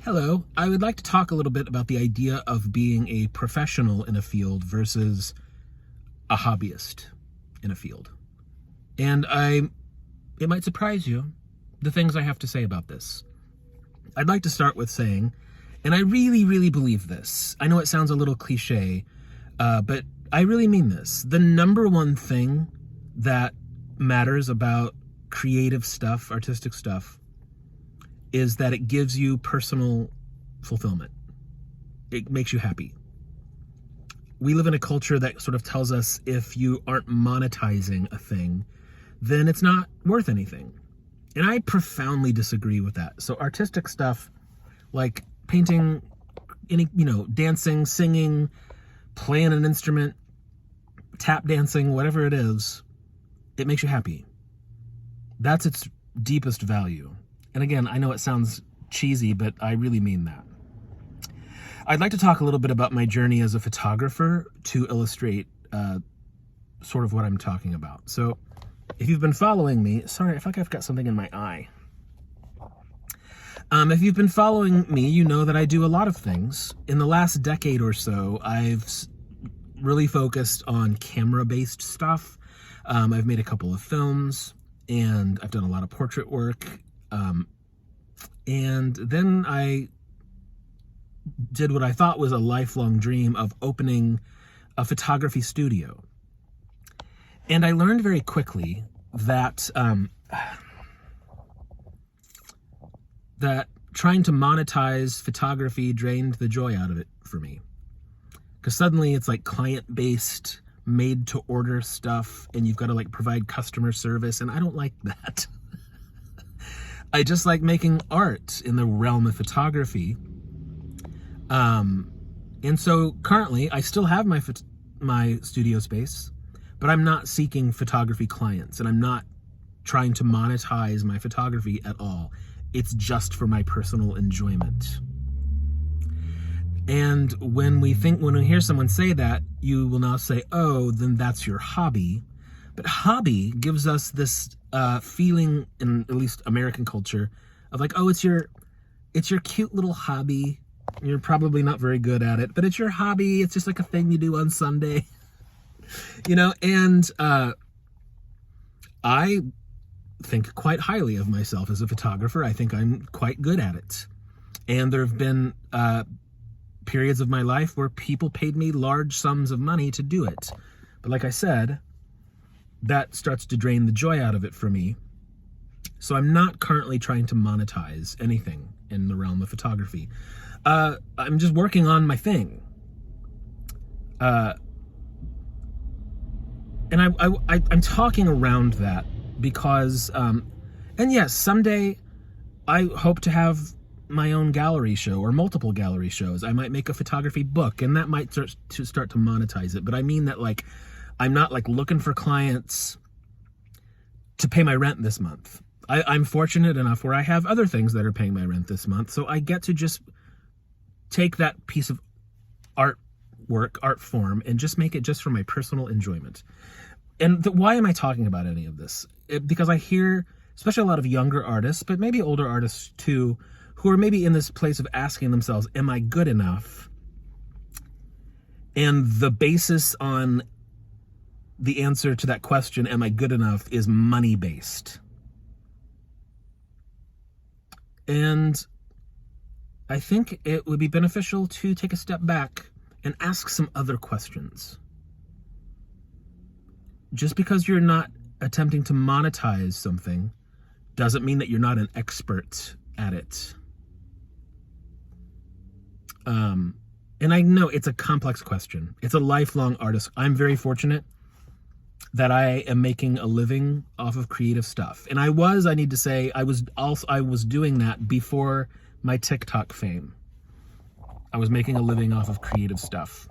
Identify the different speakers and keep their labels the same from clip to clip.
Speaker 1: Hello, I would like to talk a little bit about the idea of being a professional in a field versus a hobbyist in a field. And it might surprise you, the things I have to say about this. I'd like to start with saying, and I really, really believe this. I know it sounds a little cliche, but I really mean this. The number one thing that matters about creative stuff, artistic stuff, is that it gives you personal fulfillment. It makes you happy. We live in a culture that sort of tells us if you aren't monetizing a thing, then it's not worth anything. And I profoundly disagree with that. So artistic stuff like painting, dancing, singing, playing an instrument, tap dancing, whatever it is, it makes you happy. That's its deepest value. And again, I know it sounds cheesy, but I really mean that. I'd like to talk a little bit about my journey as a photographer to illustrate sort of what I'm talking about. So if you've been following me, sorry, I feel like I've got something in my eye. If you've been following me, you know that I do a lot of things. In the last decade or so, I've really focused on camera-based stuff. I've made a couple of films, and I've done a lot of portrait work. And then I did what I thought was a lifelong dream of opening a photography studio. And I learned very quickly that that trying to monetize photography drained the joy out of it for me. Because suddenly it's like client-based, made-to-order stuff, and you've got to like provide customer service, and I don't like that. I just like making art in the realm of photography. And so currently I still have my studio space, but I'm not seeking photography clients, and I'm not trying to monetize my photography at all. It's just for my personal enjoyment. And when we hear someone say that, you will now say, oh, then that's your hobby. But hobby gives us this feeling, in at least American culture, of like, oh, it's your cute little hobby. You're probably not very good at it, but it's your hobby. It's just like a thing you do on Sunday, and I think quite highly of myself as a photographer. I think I'm quite good at it. And there have been periods of my life where people paid me large sums of money to do it. But like I said, that starts to drain the joy out of it for me. So I'm not currently trying to monetize anything in the realm of photography. I'm just working on my thing. And I'm talking around that because, and yes, someday I hope to have my own gallery show or multiple gallery shows. I might make a photography book, and that might start to monetize it. But I mean that like, I'm not like looking for clients to pay my rent this month. I'm fortunate enough where I have other things that are paying my rent this month. So I get to just take that piece of art form, and just make it just for my personal enjoyment. And why am I talking about any of this? Because I hear, especially a lot of younger artists, but maybe older artists too, who are maybe in this place of asking themselves, am I good enough? And the basis on the answer to that question, am I good enough, is money-based. And I think it would be beneficial to take a step back and ask some other questions. Just because you're not attempting to monetize something doesn't mean that you're not an expert at it. And I know it's a complex question. It's a lifelong artist. I'm very fortunate that I am making a living off of creative stuff. And I need to say, I was doing that before my TikTok fame. I was making a living off of creative stuff.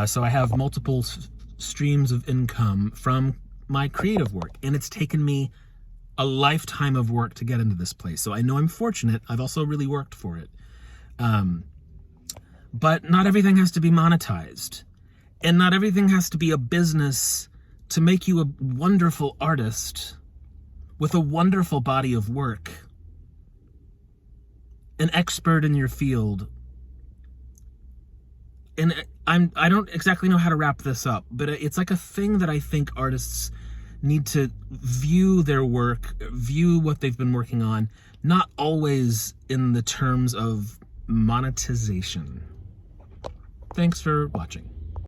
Speaker 1: So I have multiple streams of income from my creative work, and it's taken me a lifetime of work to get into this place. So I know I'm fortunate. I've also really worked for it. But not everything has to be monetized. And not everything has to be a business to make you a wonderful artist with a wonderful body of work an expert in your field, and I don't exactly know how to wrap this up, but it's like a thing that I think artists need to view their work, view what they've been working on, not always in the terms of monetization. Thanks for watching.